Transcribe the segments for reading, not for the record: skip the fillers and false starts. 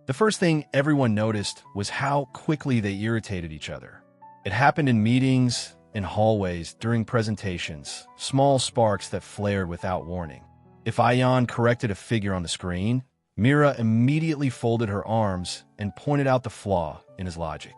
The first thing everyone noticed was how quickly they irritated each other. It happened in meetings, in hallways, during presentations, small sparks that flared without warning. If Ayan corrected a figure on the screen, Mira immediately folded her arms and pointed out the flaw in his logic.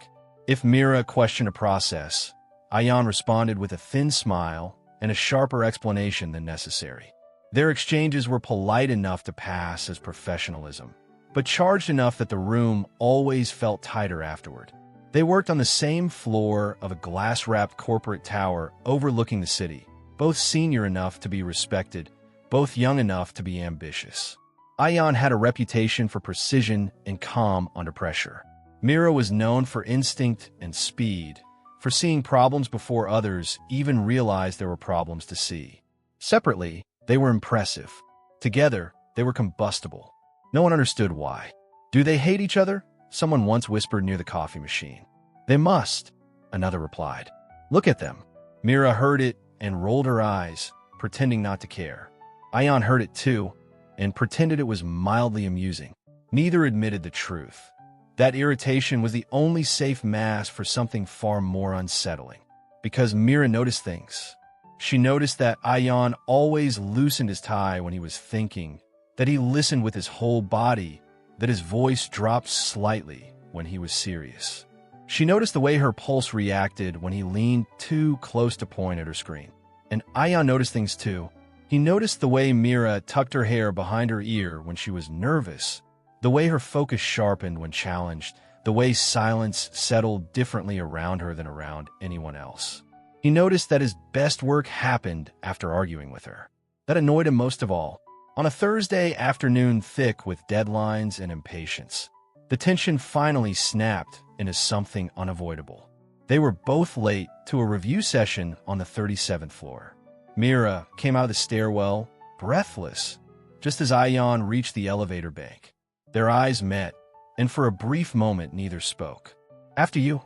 If Mira questioned a process, Ayan responded with a thin smile and a sharper explanation than necessary. Their exchanges were polite enough to pass as professionalism, but charged enough that the room always felt tighter afterward. They worked on the same floor of a glass-wrapped corporate tower overlooking the city, both senior enough to be respected, both young enough to be ambitious. Ayan had a reputation for precision and calm under pressure. Mira was known for instinct and speed, for seeing problems before others even realized there were problems to see. Separately, they were impressive. Together, they were combustible. No one understood why. Do they hate each other? Someone once whispered near the coffee machine. They must, another replied. Look at them. Mira heard it and rolled her eyes, pretending not to care. Ayan heard it too, and pretended it was mildly amusing. Neither admitted the truth. That irritation was the only safe mask for something far more unsettling. Because Mira noticed things. She noticed that Ayan always loosened his tie when he was thinking, that he listened with his whole body, that his voice dropped slightly when he was serious. She noticed the way her pulse reacted when he leaned too close to point at her screen. And Ayan noticed things too. He noticed the way Mira tucked her hair behind her ear when she was nervous, the way her focus sharpened when challenged, the way silence settled differently around her than around anyone else. He noticed that his best work happened after arguing with her. That annoyed him most of all. On a Thursday afternoon thick with deadlines and impatience, the tension finally snapped into something unavoidable. They were both late to a review session on the 37th floor. Mira came out of the stairwell, breathless, just as Ayan reached the elevator bank. Their eyes met, and for a brief moment neither spoke. After you,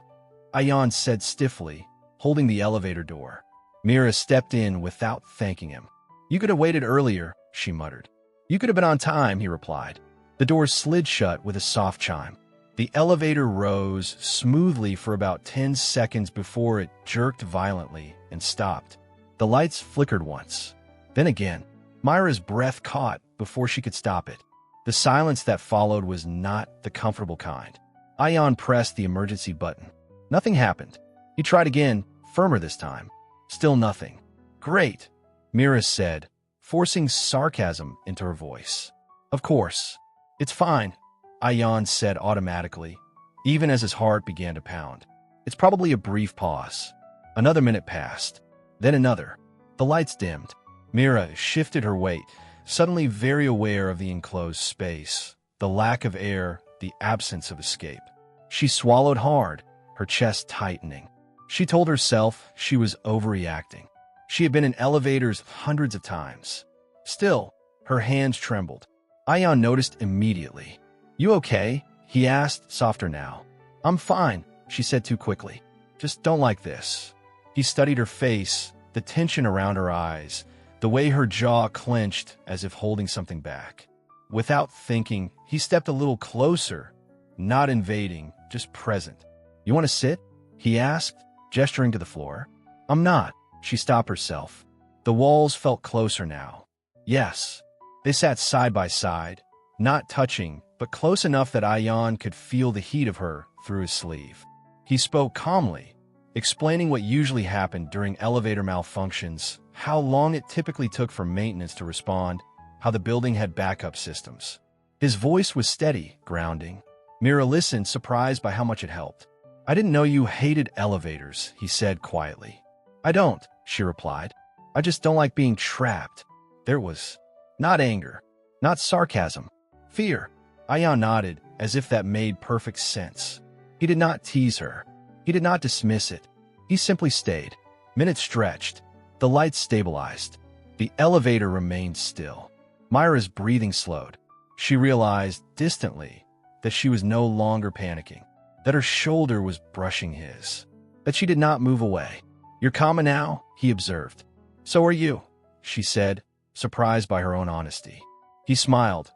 Ayan said stiffly, holding the elevator door. Mira stepped in without thanking him. You could have waited earlier, she muttered. You could have been on time, he replied. The door slid shut with a soft chime. The elevator rose smoothly for about 10 seconds before it jerked violently and stopped. The lights flickered once, then again. Myra's breath caught before she could stop it. The silence that followed was not the comfortable kind. Ayan pressed the emergency button. Nothing happened. He tried again, firmer this time. Still nothing. Great, Mira said, forcing sarcasm into her voice. Of course. It's fine, Ayan said automatically, even as his heart began to pound. It's probably a brief pause. Another minute passed. Then another. The lights dimmed. Mira shifted her weight, suddenly very aware of the enclosed space, the lack of air, the absence of escape. She swallowed hard, her chest tightening. She told herself she was overreacting. She had been in elevators hundreds of times. Still, her hands trembled. Ayan noticed immediately. You okay? He asked, softer now. I'm fine, she said too quickly. Just don't like this. He studied her face, the tension around her eyes, the way her jaw clenched as if holding something back. Without thinking, he stepped a little closer, not invading, just present. You want to sit? He asked, gesturing to the floor. I'm not. She stopped herself. The walls felt closer now. Yes. They sat side by side, not touching, but close enough that Ayan could feel the heat of her through his sleeve. He spoke calmly, explaining what usually happened during elevator malfunctions, how long it typically took for maintenance to respond, how the building had backup systems. His voice was steady, grounding. Mira listened, surprised by how much it helped. I didn't know you hated elevators, he said quietly. I don't, she replied. I just don't like being trapped. There was not anger, not sarcasm, fear. Ayan nodded, as if that made perfect sense. He did not tease her. He did not dismiss it. He simply stayed. Minutes stretched. The lights stabilized. The elevator remained still. Myra's breathing slowed. She realized, distantly, that she was no longer panicking, that her shoulder was brushing his, that she did not move away. You're calmer now, he observed. So are you, she said, surprised by her own honesty. He smiled.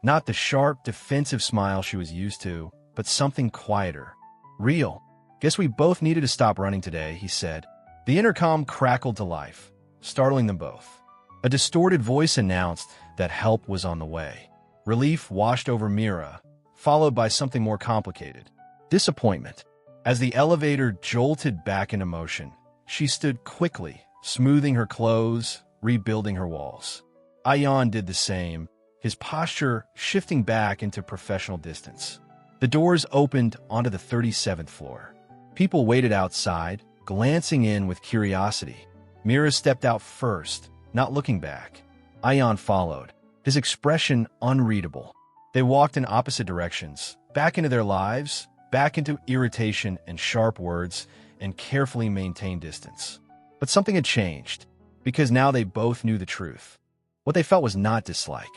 Not the sharp, defensive smile she was used to, but something quieter. Real. Guess we both needed to stop running today, he said. The intercom crackled to life, startling them both. A distorted voice announced that help was on the way. Relief washed over Mira, followed by something more complicated. Disappointment. As the elevator jolted back into motion, she stood quickly, smoothing her clothes, rebuilding her walls. Ayan did the same, his posture shifting back into professional distance. The doors opened onto the 37th floor. People waited outside, glancing in with curiosity. Mira stepped out first, not looking back. Ayan followed, his expression unreadable. They walked in opposite directions, back into their lives, back into irritation and sharp words, and carefully maintained distance. But something had changed, because now they both knew the truth. What they felt was not dislike,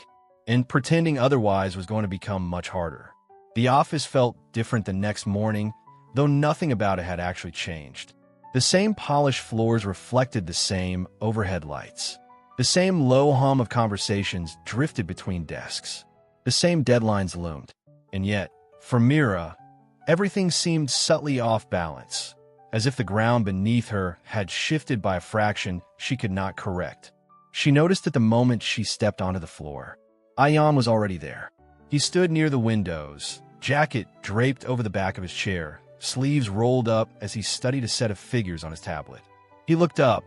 and pretending otherwise was going to become much harder. The office felt different the next morning, though nothing about it had actually changed. The same polished floors reflected the same overhead lights. The same low hum of conversations drifted between desks. The same deadlines loomed. And yet, for Mira, everything seemed subtly off balance, as if the ground beneath her had shifted by a fraction she could not correct. She noticed at the moment she stepped onto the floor. Ayan was already there. He stood near the windows, jacket draped over the back of his chair, sleeves rolled up as he studied a set of figures on his tablet. He looked up,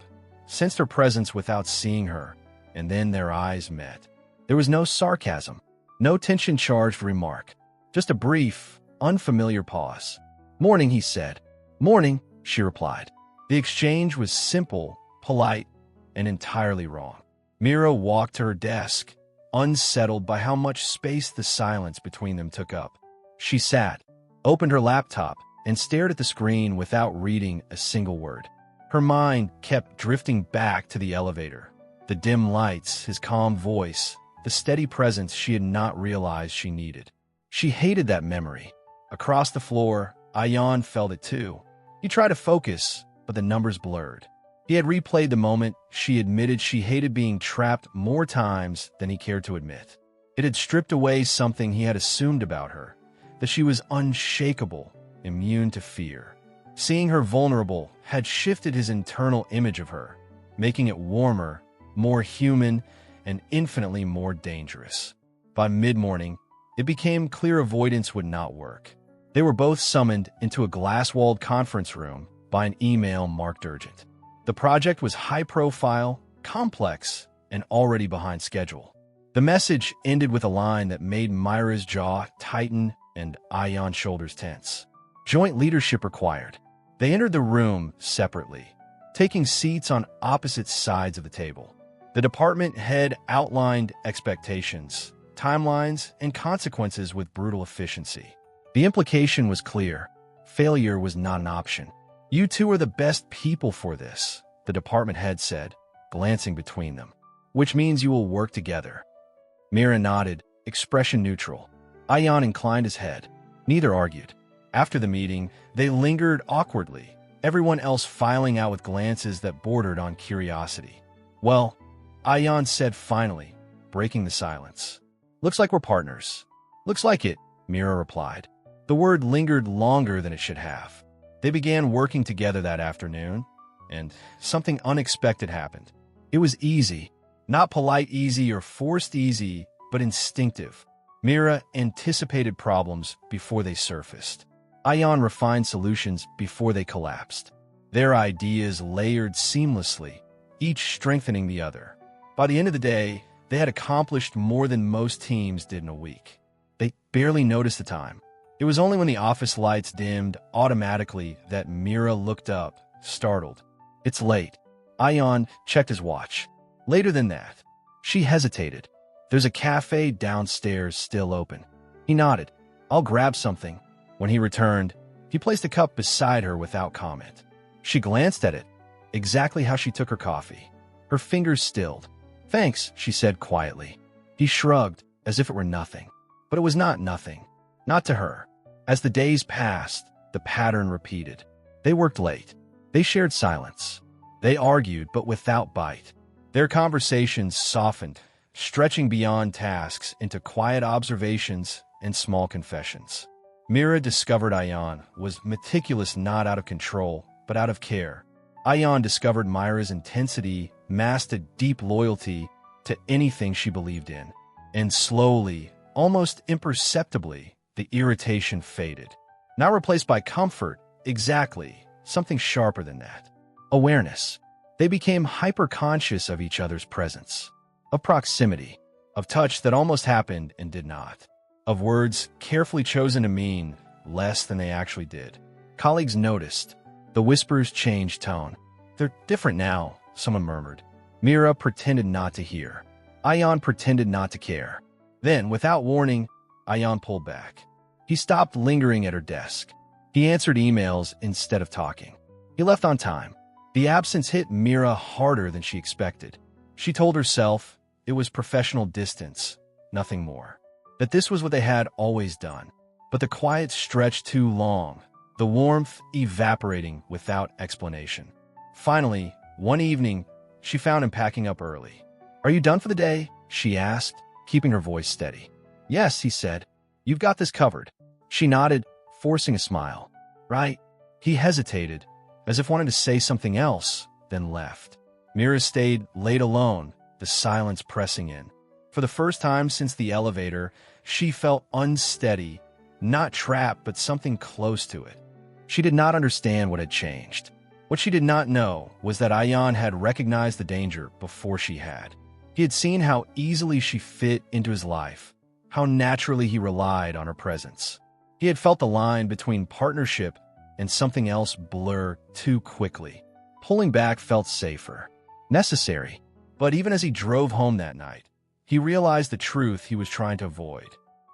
sensed her presence without seeing her, and then their eyes met. There was no sarcasm, no tension-charged remark, just a brief, unfamiliar pause. "Morning," he said. "Morning," she replied. The exchange was simple, polite, and entirely wrong. Mira walked to her desk, unsettled by how much space the silence between them took up. She sat, opened her laptop, and stared at the screen without reading a single word. Her mind kept drifting back to the elevator. The dim lights, his calm voice, the steady presence she had not realized she needed. She hated that memory. Across the floor, Ayan felt it too. He tried to focus, but the numbers blurred. He had replayed the moment she admitted she hated being trapped more times than he cared to admit. It had stripped away something he had assumed about her, that she was unshakable, immune to fear. Seeing her vulnerable had shifted his internal image of her, making it warmer, more human, and infinitely more dangerous. By mid-morning, it became clear avoidance would not work. They were both summoned into a glass-walled conference room by an email marked urgent. The project was high-profile, complex, and already behind schedule. The message ended with a line that made Myra's jaw tighten and Ayan's shoulders tense. Joint leadership required. They entered the room separately, taking seats on opposite sides of the table. The department head outlined expectations, timelines, and consequences with brutal efficiency. The implication was clear. Failure was not an option. "You two are the best people for this," the department head said, glancing between them. "Which means you will work together." Mira nodded, expression neutral. Ayan inclined his head. Neither argued. After the meeting, they lingered awkwardly, everyone else filing out with glances that bordered on curiosity. "Well," Ayan said finally, breaking the silence. "Looks like we're partners." "Looks like it," Mira replied. The word lingered longer than it should have. They began working together that afternoon, and something unexpected happened. It was easy. Not polite easy or forced easy, but instinctive. Mira anticipated problems before they surfaced. Ayan refined solutions before they collapsed. Their ideas layered seamlessly, each strengthening the other. By the end of the day, they had accomplished more than most teams did in a week. They barely noticed the time. It was only when the office lights dimmed automatically that Mira looked up, startled. "It's late." Ayan checked his watch. Later than that. She hesitated. "There's a cafe downstairs still open." He nodded. "I'll grab something." When he returned, he placed a cup beside her without comment. She glanced at it, exactly how she took her coffee. Her fingers stilled. "Thanks," she said quietly. He shrugged, as if it were nothing. But it was not nothing. Not to her. As the days passed, the pattern repeated. They worked late. They shared silence. They argued, but without bite. Their conversations softened, stretching beyond tasks into quiet observations and small confessions. Mira discovered Ayan was meticulous, not out of control, but out of care. Ayan discovered Myra's intensity masked a deep loyalty to anything she believed in. And slowly, almost imperceptibly, the irritation faded. Not replaced by comfort, exactly, something sharper than that. Awareness. They became hyper-conscious of each other's presence, of proximity, of touch that almost happened and did not, of words carefully chosen to mean less than they actually did. Colleagues noticed. The whispers changed tone. "They're different now," someone murmured. Mira pretended not to hear. Ayan pretended not to care. Then, without warning, Ayan pulled back. He stopped lingering at her desk. He answered emails instead of talking. He left on time. The absence hit Mira harder than she expected. She told herself it was professional distance, nothing more. That this was what they had always done. But the quiet stretched too long, the warmth evaporating without explanation. Finally, one evening, she found him packing up early. "Are you done for the day?" she asked, keeping her voice steady. "Yes," he said. "You've got this covered." She nodded, forcing a smile. "Right?" He hesitated, as if wanting to say something else, then left. Mira stayed late alone, the silence pressing in. For the first time since the elevator, she felt unsteady, not trapped, but something close to it. She did not understand what had changed. What she did not know was that Ayan had recognized the danger before she had. He had seen how easily she fit into his life, how naturally he relied on her presence. He had felt the line between partnership and something else blur too quickly. Pulling back felt safer, necessary. But even as he drove home that night, he realized the truth he was trying to avoid.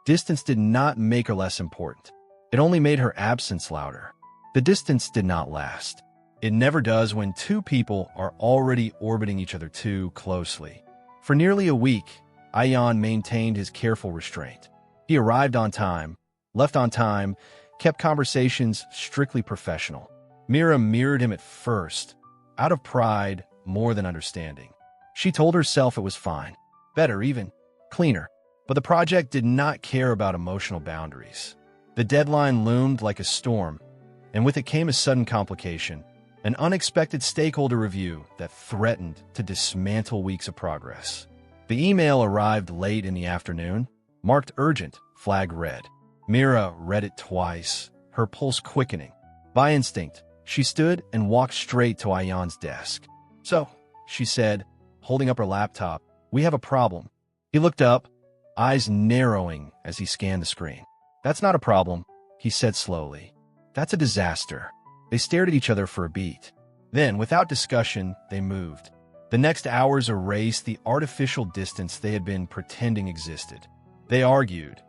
Distance did not make her less important. It only made her absence louder. The distance did not last. It never does when two people are already orbiting each other too closely. For nearly a week, Ayan maintained his careful restraint. He arrived on time, left on time, kept conversations strictly professional. Mira mirrored him at first, out of pride more than understanding. She told herself it was fine, better even, cleaner. But the project did not care about emotional boundaries. The deadline loomed like a storm, and with it came a sudden complication, an unexpected stakeholder review that threatened to dismantle weeks of progress. The email arrived late in the afternoon, marked urgent, flag red. Mira read it twice, her pulse quickening. By instinct, she stood and walked straight to Ayan's desk. "So," she said, holding up her laptop, "we have a problem." He looked up, eyes narrowing as he scanned the screen. "That's not a problem," he said slowly. "That's a disaster." They stared at each other for a beat. Then, without discussion, they moved. The next hours erased the artificial distance they had been pretending existed. They argued,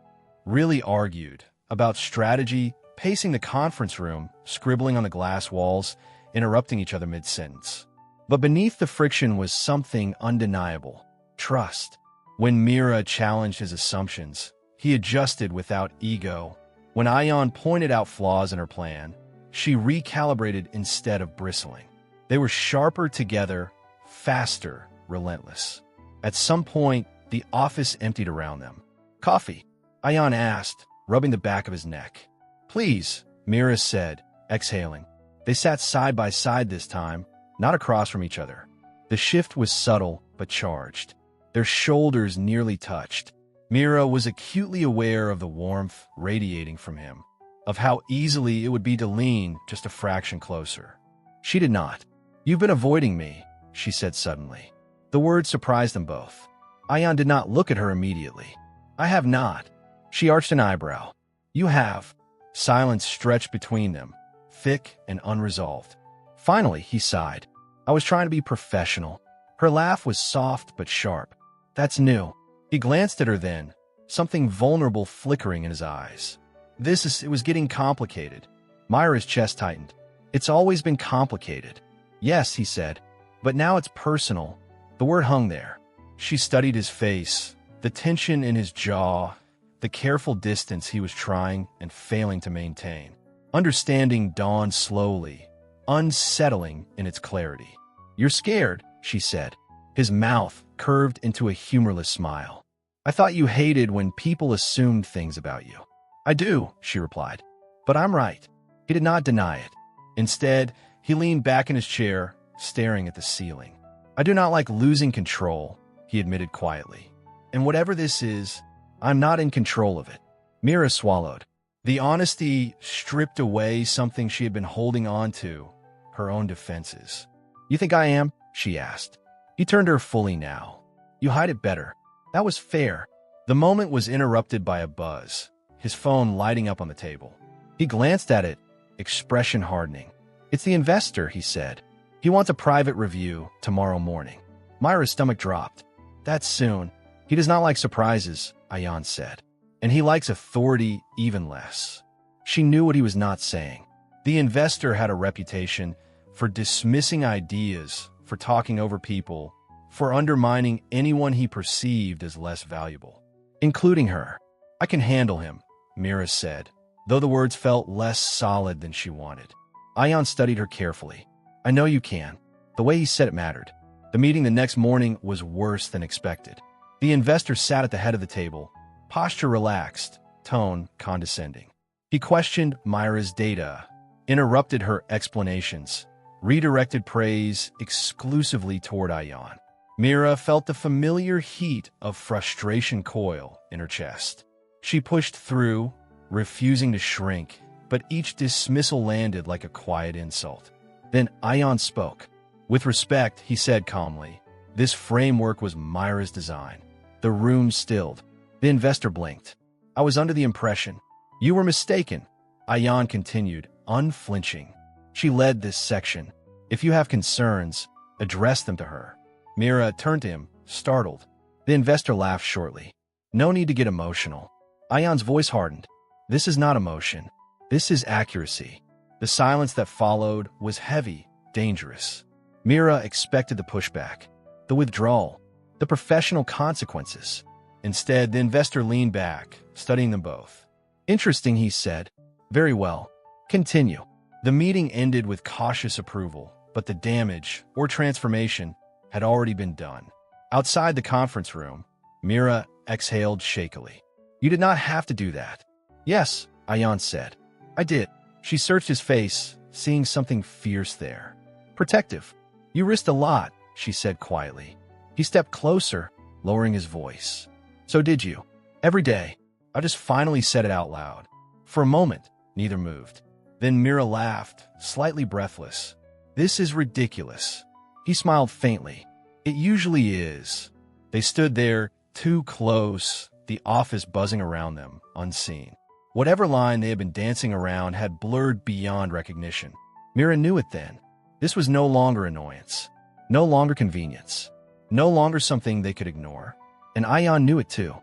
really argued, about strategy, pacing the conference room, scribbling on the glass walls, interrupting each other mid-sentence. But beneath the friction was something undeniable: trust. When Mira challenged his assumptions, he adjusted without ego. When Ayan pointed out flaws in her plan, she recalibrated instead of bristling. They were sharper together, faster, relentless. At some point, the office emptied around them. "Coffee?" Ayan asked, rubbing the back of his neck. "Please," Mira said, exhaling. They sat side by side this time, not across from each other. The shift was subtle but charged. Their shoulders nearly touched. Mira was acutely aware of the warmth radiating from him, of how easily it would be to lean just a fraction closer. She did not. "You've been avoiding me," she said suddenly. The words surprised them both. Ayan did not look at her immediately. "I have not." She arched an eyebrow. "You have." Silence stretched between them, thick and unresolved. Finally, he sighed. "I was trying to be professional." Her laugh was soft but sharp. "That's new." He glanced at her then, something vulnerable flickering in his eyes. It was getting complicated. Myra's chest tightened. "It's always been complicated." "Yes," he said, "but now it's personal." The word hung there. She studied his face, the tension in his jaw, the careful distance he was trying and failing to maintain. Understanding dawned slowly, unsettling in its clarity. "You're scared," she said. His mouth curved into a humorless smile. "I thought you hated when people assumed things about you." "I do," she replied. "But I'm right." He did not deny it. Instead, he leaned back in his chair, staring at the ceiling. "I do not like losing control," he admitted quietly. "And whatever this is, I'm not in control of it." Mira swallowed. The honesty stripped away something she had been holding on to, her own defenses. "You think I am?" she asked. He turned to her fully now. "You hide it better." That was fair. The moment was interrupted by a buzz, his phone lighting up on the table. He glanced at it, expression hardening. "It's the investor," he said. "He wants a private review tomorrow morning." Myra's stomach dropped. "That's soon. He does not like surprises," Ayan said. "And he likes authority even less." She knew what he was not saying. The investor had a reputation for dismissing ideas, for talking over people, for undermining anyone he perceived as less valuable, including her. "I can handle him," Mira said, though the words felt less solid than she wanted. Ayan studied her carefully. "I know you can." The way he said it mattered. The meeting the next morning was worse than expected. The investor sat at the head of the table, posture relaxed, tone condescending. He questioned Myra's data, interrupted her explanations, redirected praise exclusively toward Ayan. Mira felt the familiar heat of frustration coil in her chest. She pushed through, refusing to shrink, but each dismissal landed like a quiet insult. Then Ayan spoke. With respect, he said calmly, "This framework was Myra's design." The room stilled. The investor blinked. "I was under the impression." "You were mistaken," Ayan continued, unflinching. She led this section. "If you have concerns, address them to her." Mira turned to him, startled. The investor laughed shortly. "No need to get emotional." Ayan's voice hardened. "This is not emotion. This is accuracy." The silence that followed was heavy, dangerous. Mira expected the pushback, the withdrawal, the professional consequences. Instead, the investor leaned back, studying them both. "Interesting," he said. "Very well. Continue." The meeting ended with cautious approval, but the damage, or transformation, had already been done. Outside the conference room, Mira exhaled shakily. "You did not have to do that." "Yes," Ayan said. "I did." She searched his face, seeing something fierce there. "Protective. You risked a lot," she said quietly. He stepped closer, lowering his voice. "So did you. Every day." I just finally said it out loud. For a moment, neither moved. Then Mira laughed, slightly breathless. "This is ridiculous." He smiled faintly. "It usually is." They stood there, too close, the office buzzing around them, unseen. Whatever line they had been dancing around had blurred beyond recognition. Mira knew it then. This was no longer annoyance, no longer convenience, no longer something they could ignore. And Ayan knew it too.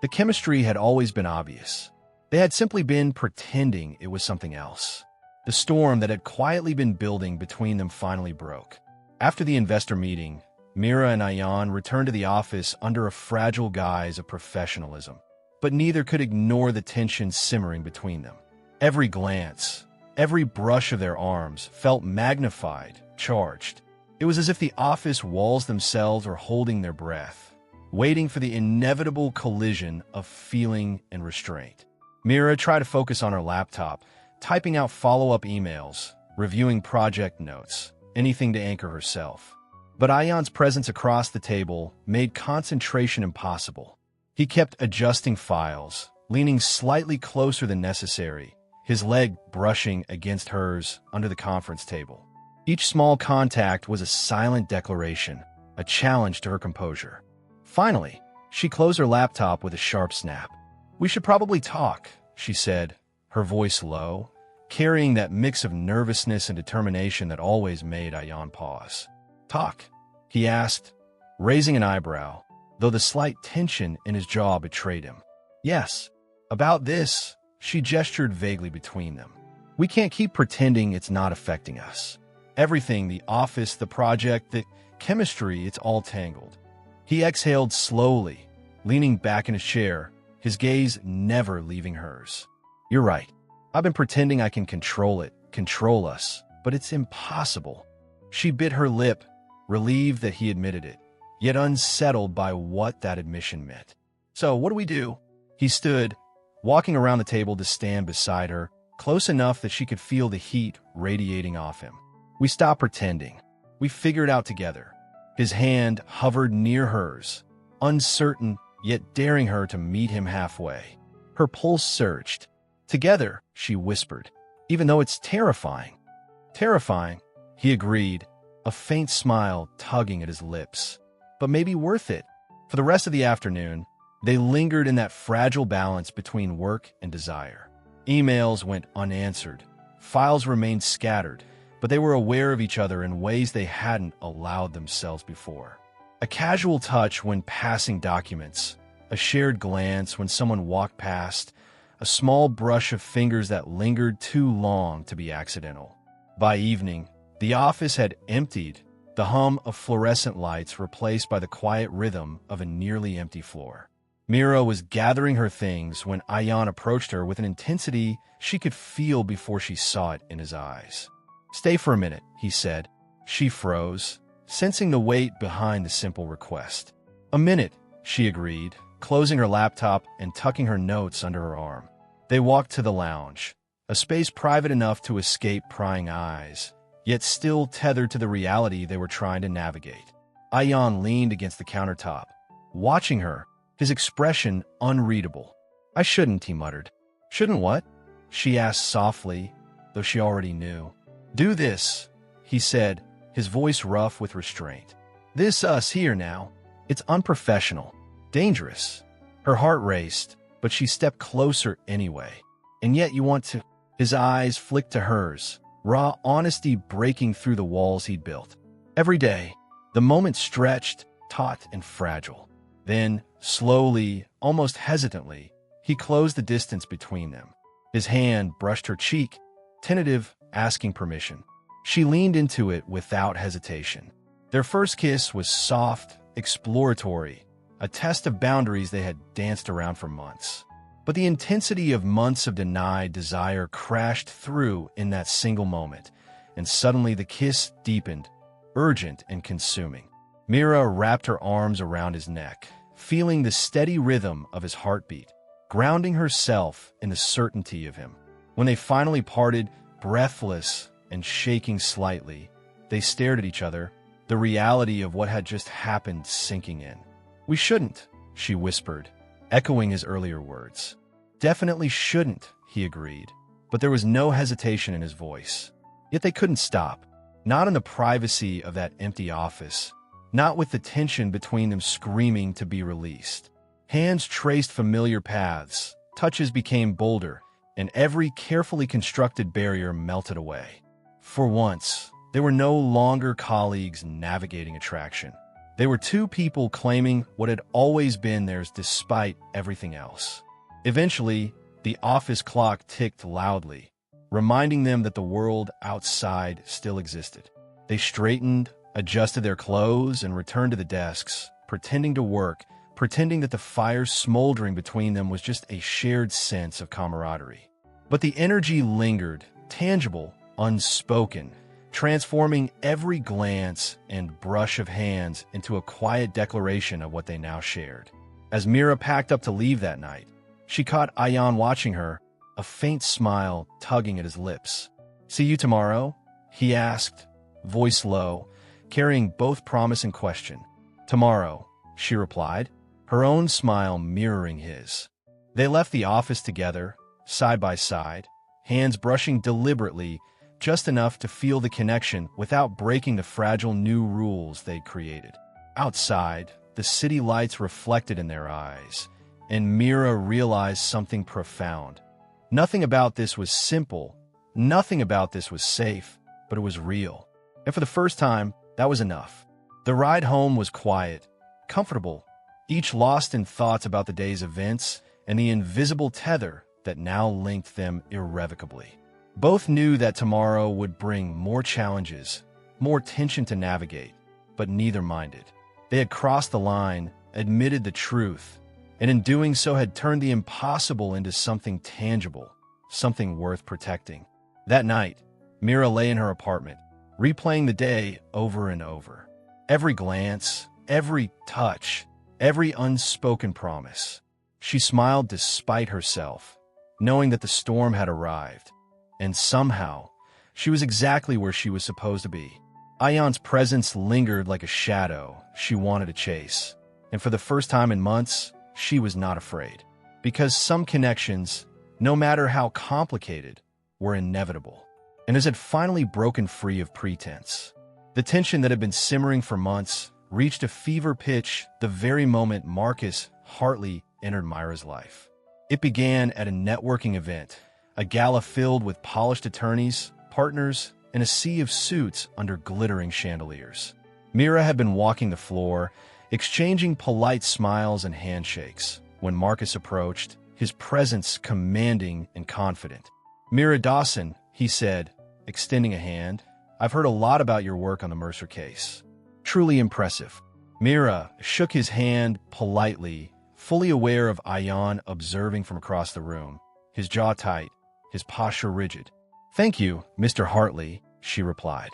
The chemistry had always been obvious. They had simply been pretending it was something else. The storm that had quietly been building between them finally broke. After the investor meeting, Mira and Ayan returned to the office under a fragile guise of professionalism. But neither could ignore the tension simmering between them. Every glance, every brush of their arms felt magnified, charged. It was as if the office walls themselves were holding their breath, waiting for the inevitable collision of feeling and restraint. Mira tried to focus on her laptop, typing out follow-up emails, reviewing project notes, anything to anchor herself. But Ayan's presence across the table made concentration impossible. He kept adjusting files, leaning slightly closer than necessary, his leg brushing against hers under the conference table. Each small contact was a silent declaration, a challenge to her composure. Finally, she closed her laptop with a sharp snap. "We should probably talk," she said, her voice low, carrying that mix of nervousness and determination that always made Ayan pause. "Talk?" he asked, raising an eyebrow, though the slight tension in his jaw betrayed him. "Yes. About this," she gestured vaguely between them. "We can't keep pretending it's not affecting us. Everything, the office, the project, the chemistry, it's all tangled." He exhaled slowly, leaning back in his chair, his gaze never leaving hers. "You're right. I've been pretending I can control it, control us, but it's impossible." She bit her lip, relieved that he admitted it. yet unsettled by what that admission meant. "So, what do we do?" He stood, walking around the table to stand beside her, close enough that she could feel the heat radiating off him. "We stop pretending. We figure it out together." His hand hovered near hers, uncertain yet daring her to meet him halfway. Her pulse surged. "Together," she whispered, "even though it's terrifying." "Terrifying," he agreed, a faint smile tugging at his lips. "But maybe worth it." For the rest of the afternoon, they lingered in that fragile balance between work and desire. Emails went unanswered. Files remained scattered, but they were aware of each other in ways they hadn't allowed themselves before. A casual touch when passing documents, a shared glance when someone walked past, a small brush of fingers that lingered too long to be accidental. By evening, the office had emptied, the hum of fluorescent lights replaced by the quiet rhythm of a nearly empty floor. Mira was gathering her things when Ayan approached her with an intensity she could feel before she saw it in his eyes. "Stay for a minute," he said. She froze, sensing the weight behind the simple request. "A minute," she agreed, closing her laptop and tucking her notes under her arm. They walked to the lounge, a space private enough to escape prying eyes, yet still tethered to the reality they were trying to navigate. Ayan leaned against the countertop, watching her, his expression unreadable. "I shouldn't," he muttered. "Shouldn't what?" she asked softly, though she already knew. "Do this," he said, his voice rough with restraint. "This us here now. It's unprofessional, dangerous." Her heart raced, but she stepped closer anyway. "And yet you want to—" His eyes flicked to hers, raw honesty breaking through the walls he'd built. Every day, the moment stretched, taut and fragile. Then, slowly, almost hesitantly, he closed the distance between them. His hand brushed her cheek, tentative, asking permission. She leaned into it without hesitation. Their first kiss was soft, exploratory, a test of boundaries they had danced around for months. But the intensity of months of denied desire crashed through in that single moment, and suddenly the kiss deepened, urgent and consuming. Mira wrapped her arms around his neck, feeling the steady rhythm of his heartbeat, grounding herself in the certainty of him. When they finally parted, breathless and shaking slightly, they stared at each other, the reality of what had just happened sinking in. "We shouldn't," she whispered, echoing his earlier words. "Definitely shouldn't," he agreed, but there was no hesitation in his voice. Yet they couldn't stop, not in the privacy of that empty office, not with the tension between them screaming to be released. Hands traced familiar paths, touches became bolder, and every carefully constructed barrier melted away. For once, they were no longer colleagues navigating attraction. They were two people claiming what had always been theirs despite everything else. Eventually, the office clock ticked loudly, reminding them that the world outside still existed. They straightened, adjusted their clothes, and returned to the desks, pretending to work, pretending that the fire smoldering between them was just a shared sense of camaraderie. But the energy lingered, tangible, unspoken, transforming every glance and brush of hands into a quiet declaration of what they now shared. As Mira packed up to leave that night, she caught Ayan watching her, a faint smile tugging at his lips. "See you tomorrow?" he asked, voice low, carrying both promise and question. "Tomorrow," she replied, her own smile mirroring his. They left the office together, side by side, hands brushing deliberately, just enough to feel the connection without breaking the fragile new rules they'd created. Outside, the city lights reflected in their eyes, and Mira realized something profound. Nothing about this was simple, nothing about this was safe, but it was real. And for the first time, that was enough. The ride home was quiet, comfortable, each lost in thoughts about the day's events and the invisible tether that now linked them irrevocably. Both knew that tomorrow would bring more challenges, more tension to navigate, but neither minded. They had crossed the line, admitted the truth, and in doing so had turned the impossible into something tangible, something worth protecting. That night, Mira lay in her apartment, replaying the day over and over. Every glance, every touch, every unspoken promise. She smiled despite herself, knowing that the storm had arrived. And somehow, she was exactly where she was supposed to be. Ayan's presence lingered like a shadow she wanted to chase. And for the first time in months, she was not afraid. Because some connections, no matter how complicated, were inevitable. And as it finally broken free of pretense, the tension that had been simmering for months reached a fever pitch the very moment Marcus Hartley entered Myra's life. It began at a networking event, a gala filled with polished attorneys, partners, and a sea of suits under glittering chandeliers. Myra had been walking the floor, exchanging polite smiles and handshakes, when Marcus approached, his presence commanding and confident. "Myra Dawson," he said, extending a hand, "I've heard a lot about your work on the Mercer case. Truly impressive." Myra shook his hand politely, fully aware of Ayan observing from across the room, his jaw tight, his posture rigid. "Thank you, Mr. Hartley," she replied.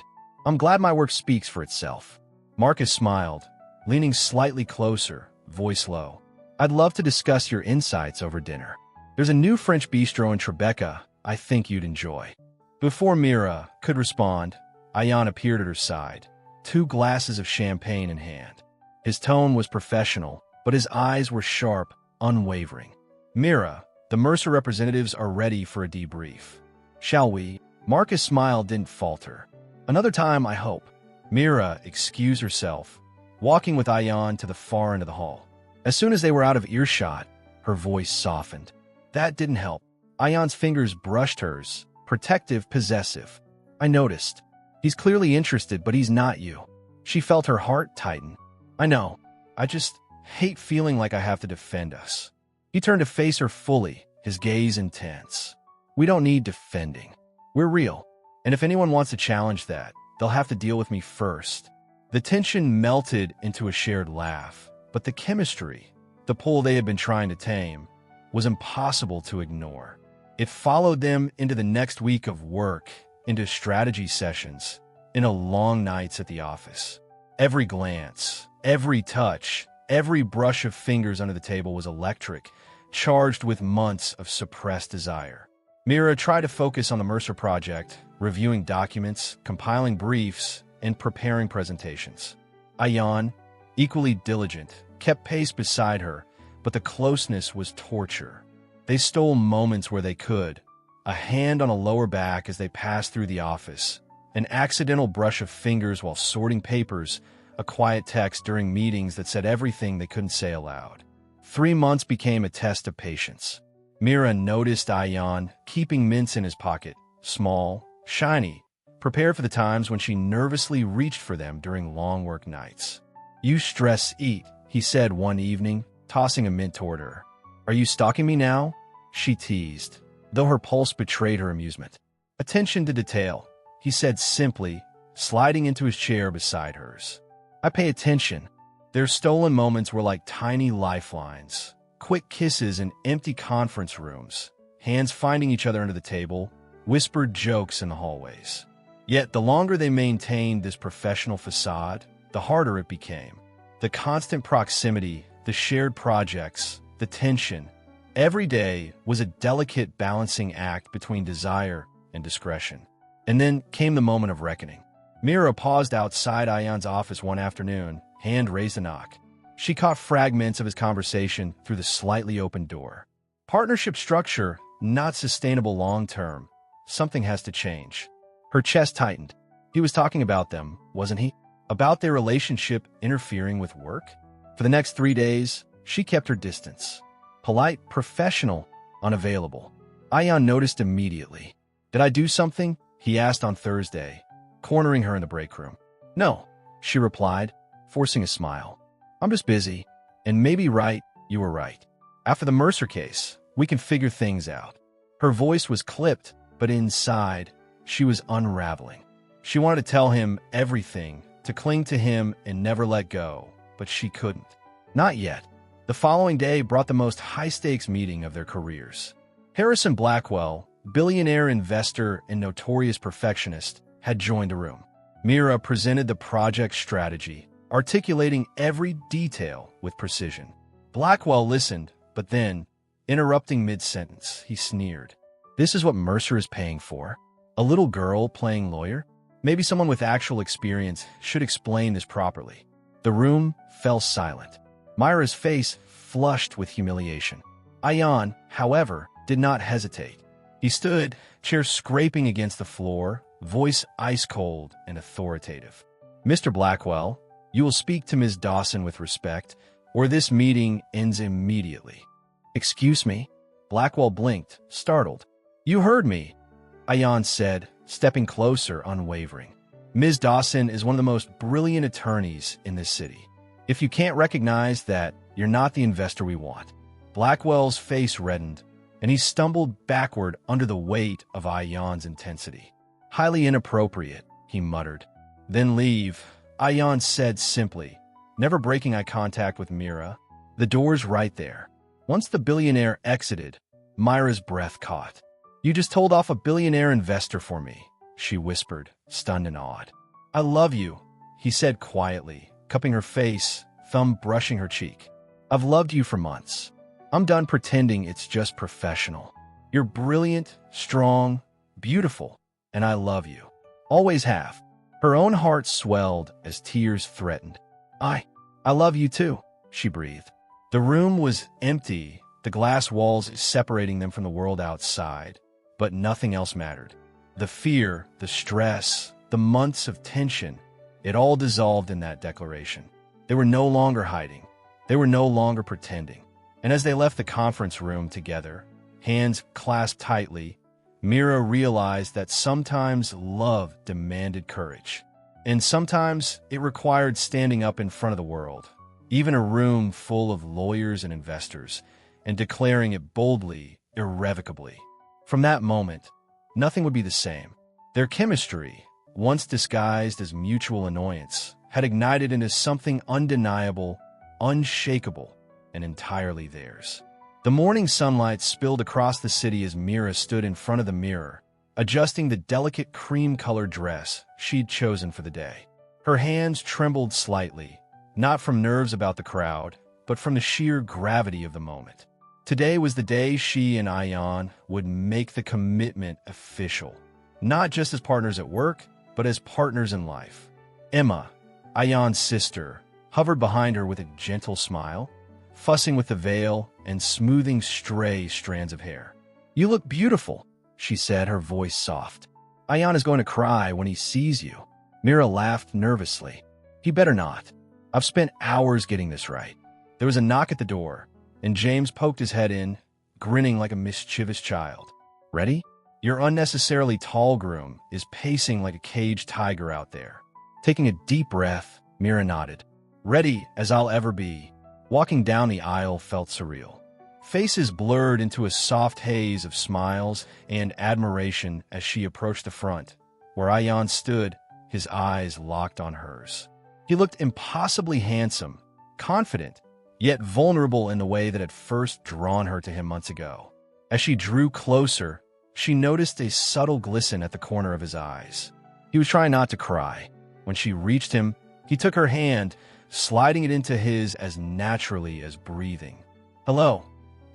"I'm glad my work speaks for itself." Marcus smiled, leaning slightly closer, voice low. "I'd love to discuss your insights over dinner. There's a new French bistro in Tribeca I think you'd enjoy." Before Myra could respond, Ayan appeared at her side, 2 glasses of champagne in hand. His tone was professional, but his eyes were sharp, unwavering. "Myra, the Mercer representatives are ready for a debrief. Shall we?" Marcus' smile didn't falter. "Another time, I hope." Myra excused herself, walking with Ayan to the far end of the hall. As soon as they were out of earshot, her voice softened. That didn't help. Ayan's fingers brushed hers, protective, possessive. "I noticed. He's clearly interested, but he's not you." She felt her heart tighten. "I know. I just hate feeling like I have to defend us." He turned to face her fully, his gaze intense. "We don't need defending. We're real. And if anyone wants to challenge that, they'll have to deal with me first." The tension melted into a shared laugh, but the chemistry, the pull they had been trying to tame, was impossible to ignore. It followed them into the next week of work, into strategy sessions, into long nights at the office. Every glance, every touch, every brush of fingers under the table was electric, charged with months of suppressed desire. Myra tried to focus on the Mercer project, reviewing documents, compiling briefs, and preparing presentations. Ayan, equally diligent, kept pace beside her, but the closeness was torture. They stole moments where they could, a hand on a lower back as they passed through the office, an accidental brush of fingers while sorting papers, a quiet text during meetings that said everything they couldn't say aloud. 3 months became a test of patience. Myra noticed Ayan keeping mints in his pocket, small, shiny, prepared for the times when she nervously reached for them during long work nights. "You stress eat," he said one evening, tossing a mint toward her. "Are you stalking me now?" she teased, though her pulse betrayed her amusement. "Attention to detail," he said simply, sliding into his chair beside hers. "I pay attention." Their stolen moments were like tiny lifelines, quick kisses in empty conference rooms, hands finding each other under the table, whispered jokes in the hallways. Yet the longer they maintained this professional facade, the harder it became. The constant proximity, the shared projects, the tension. Every day was a delicate balancing act between desire and discretion. And then came the moment of reckoning. Myra paused outside Ayan's office one afternoon, hand raised to knock. She caught fragments of his conversation through the slightly open door. "Partnership structure, not sustainable long-term. Something has to change." Her chest tightened. He was talking about them, wasn't he? About their relationship interfering with work? For the next 3 days, she kept her distance. Polite, professional, unavailable. Ayan noticed immediately. "Did I do something?" he asked on Thursday, cornering her in the break room. "No," she replied, forcing a smile. "I'm just busy. And maybe you were right. After the Mercer case, we can figure things out." Her voice was clipped, but inside, she was unraveling. She wanted to tell him everything, to cling to him and never let go, but she couldn't. Not yet. The following day brought the most high-stakes meeting of their careers. Harrison Blackwell, billionaire investor and notorious perfectionist, had joined the room. Myra presented the project strategy, articulating every detail with precision. Blackwell listened, but then, interrupting mid-sentence, he sneered. This is what Mercer is paying for? A little girl playing lawyer? Maybe someone with actual experience should explain this properly. The room fell silent. Myra's face flushed with humiliation. Ion, however, did not hesitate. He stood, chair scraping against the floor, voice ice-cold and authoritative. Mr. Blackwell, you will speak to Ms. Dawson with respect, or this meeting ends immediately. Excuse me? Blackwell blinked, startled. You heard me, Ion said, stepping closer, unwavering. Ms. Dawson is one of the most brilliant attorneys in this city. If you can't recognize that, you're not the investor we want. Blackwell's face reddened, and he stumbled backward under the weight of Ion's intensity. Highly inappropriate, he muttered. Then leave, Ion said simply, never breaking eye contact with Mira. The door's right there. Once the billionaire exited, Myra's breath caught. You just told off a billionaire investor for me, she whispered, stunned and awed. I love you, he said quietly, cupping her face, thumb brushing her cheek. I've loved you for months. I'm done pretending it's just professional. You're brilliant, strong, beautiful, and I love you. Always have. Her own heart swelled as tears threatened. I love you too, she breathed. The room was empty, the glass walls separating them from the world outside, but nothing else mattered. The fear, the stress, the months of tension, it all dissolved in that declaration. They were no longer hiding. They were no longer pretending. And as they left the conference room together, hands clasped tightly, Mira realized that sometimes love demanded courage. And sometimes it required standing up in front of the world, even a room full of lawyers and investors, and declaring it boldly, irrevocably. From that moment, nothing would be the same. Their chemistry, once disguised as mutual annoyance, had ignited into something undeniable, unshakable, and entirely theirs. The morning sunlight spilled across the city as Mira stood in front of the mirror, adjusting the delicate cream-colored dress she'd chosen for the day. Her hands trembled slightly, not from nerves about the crowd, but from the sheer gravity of the moment. Today was the day she and Ion would make the commitment official, not just as partners at work, but as partners in life. Emma, Ion's sister, hovered behind her with a gentle smile, fussing with the veil and smoothing stray strands of hair. You look beautiful, she said, her voice soft. Ion is going to cry when he sees you. Mira laughed nervously. He better not. I've spent hours getting this right. There was a knock at the door, and James poked his head in, grinning like a mischievous child. Ready? Your unnecessarily tall groom is pacing like a caged tiger out there. Taking a deep breath, Mira nodded. Ready as I'll ever be. Walking down the aisle felt surreal. Faces blurred into a soft haze of smiles and admiration as she approached the front, where Ion stood, his eyes locked on hers. He looked impossibly handsome, confident, yet vulnerable in the way that had first drawn her to him months ago. As she drew closer, she noticed a subtle glisten at the corner of his eyes. He was trying not to cry. When she reached him, he took her hand, sliding it into his as naturally as breathing. Hello,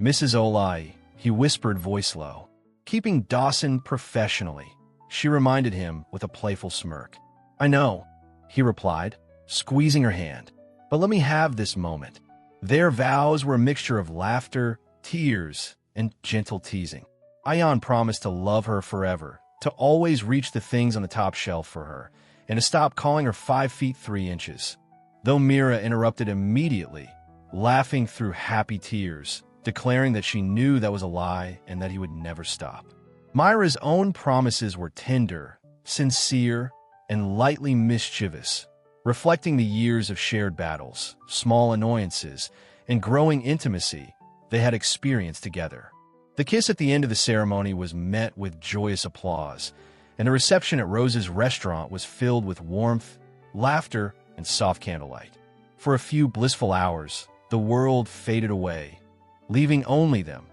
Mrs. Olai, he whispered, voice low. Keeping Dawson professionally, she reminded him with a playful smirk. I know, he replied, squeezing her hand, but let me have this moment. Their vows were a mixture of laughter, tears, and gentle teasing. Ion promised to love her forever, to always reach the things on the top shelf for her, and to stop calling her 5 feet 3 inches. Though Mira interrupted immediately, laughing through happy tears, declaring that she knew that was a lie and that he would never stop. Myra's own promises were tender, sincere, and lightly mischievous, reflecting the years of shared battles, small annoyances, and growing intimacy they had experienced together. The kiss at the end of the ceremony was met with joyous applause, and the reception at Rose's restaurant was filled with warmth, laughter, and soft candlelight. For a few blissful hours, the world faded away, leaving only them,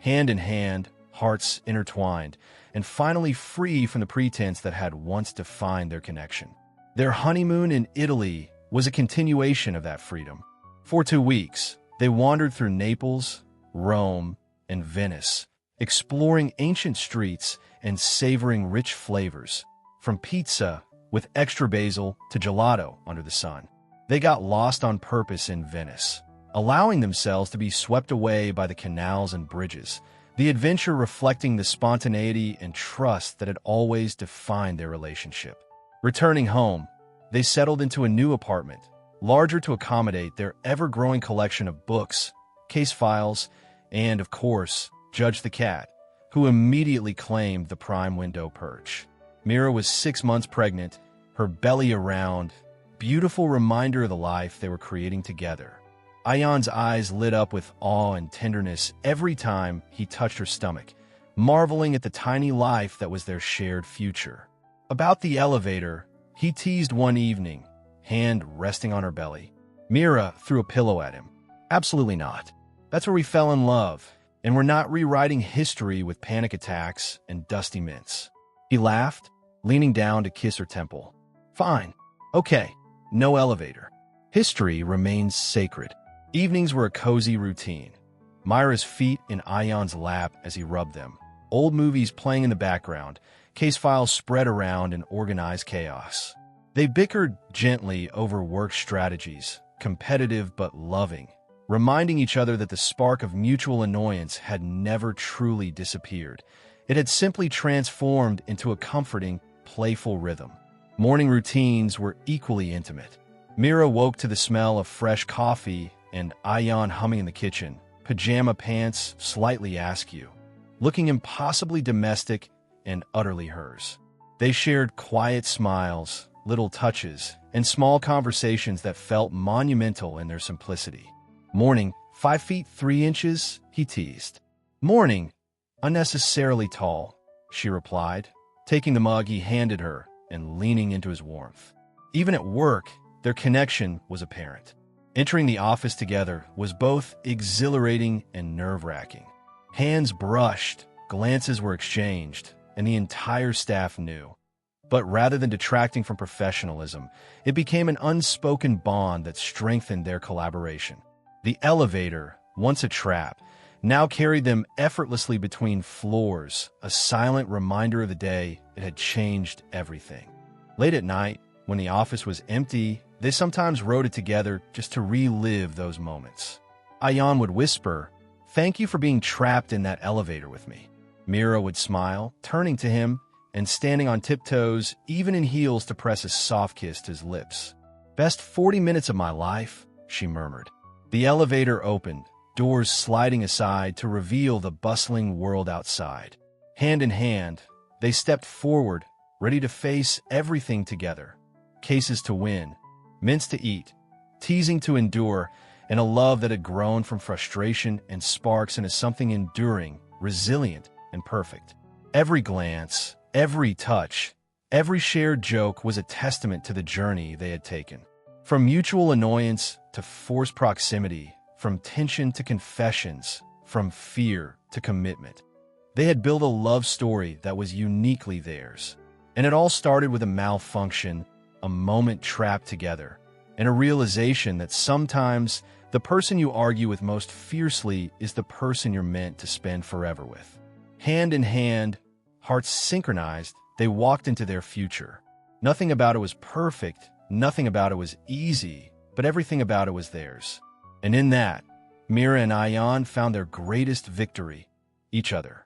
hand in hand, hearts intertwined, and finally free from the pretense that had once defined their connection. Their honeymoon in Italy was a continuation of that freedom. For 2 weeks, they wandered through Naples, Rome, and Venice, exploring ancient streets and savoring rich flavors, from pizza with extra basil to gelato under the sun. They got lost on purpose in Venice, allowing themselves to be swept away by the canals and bridges, the adventure reflecting the spontaneity and trust that had always defined their relationship. Returning home, they settled into a new apartment, larger to accommodate their ever-growing collection of books, case files, and, of course, Judge the cat, who immediately claimed the prime window perch. Mira was 6 months pregnant, her belly a round, beautiful reminder of the life they were creating together. Ayan's eyes lit up with awe and tenderness every time he touched her stomach, marveling at the tiny life that was their shared future. About the elevator, he teased one evening, hand resting on her belly. Mira threw a pillow at him. Absolutely not. That's where we fell in love, and we're not rewriting history with panic attacks and dusty mints. He laughed, leaning down to kiss her temple. Fine. Okay. No elevator. History remains sacred. Evenings were a cozy routine. Myra's feet in Ayan's lap as he rubbed them. Old movies playing in the background, case files spread around in organized chaos. They bickered gently over work strategies, competitive but loving, reminding each other that the spark of mutual annoyance had never truly disappeared. It had simply transformed into a comforting, playful rhythm. Morning routines were equally intimate. Mira woke to the smell of fresh coffee and Ayan humming in the kitchen, pajama pants slightly askew, looking impossibly domestic and utterly hers. They shared quiet smiles, little touches, and small conversations that felt monumental in their simplicity. Morning, 5 feet 3 inches, he teased. Morning, unnecessarily tall, she replied, taking the mug he handed her and leaning into his warmth. Even at work, their connection was apparent. Entering the office together was both exhilarating and nerve-wracking. Hands brushed, glances were exchanged, and the entire staff knew. But rather than detracting from professionalism, it became an unspoken bond that strengthened their collaboration. The elevator, once a trap, now carried them effortlessly between floors, a silent reminder of the day it had changed everything. Late at night, when the office was empty, they sometimes wrote it together just to relive those moments. Ayan would whisper, "Thank you for being trapped in that elevator with me." Mira would smile, turning to him and standing on tiptoes, even in heels, to press a soft kiss to his lips. "Best 40 minutes of my life," she murmured. The elevator opened, doors sliding aside to reveal the bustling world outside. Hand in hand, they stepped forward, ready to face everything together. Cases to win, mints to eat, teasing to endure, and a love that had grown from frustration and sparks into something enduring, resilient, and perfect. Every glance, every touch, every shared joke was a testament to the journey they had taken. From mutual annoyance to forced proximity, from tension to confessions, from fear to commitment. They had built a love story that was uniquely theirs. And it all started with a malfunction, a moment trapped together, and a realization that sometimes the person you argue with most fiercely is the person you're meant to spend forever with. Hand in hand, hearts synchronized, they walked into their future. Nothing about it was perfect, nothing about it was easy, but everything about it was theirs. And in that, Mira and Ayan found their greatest victory, each other.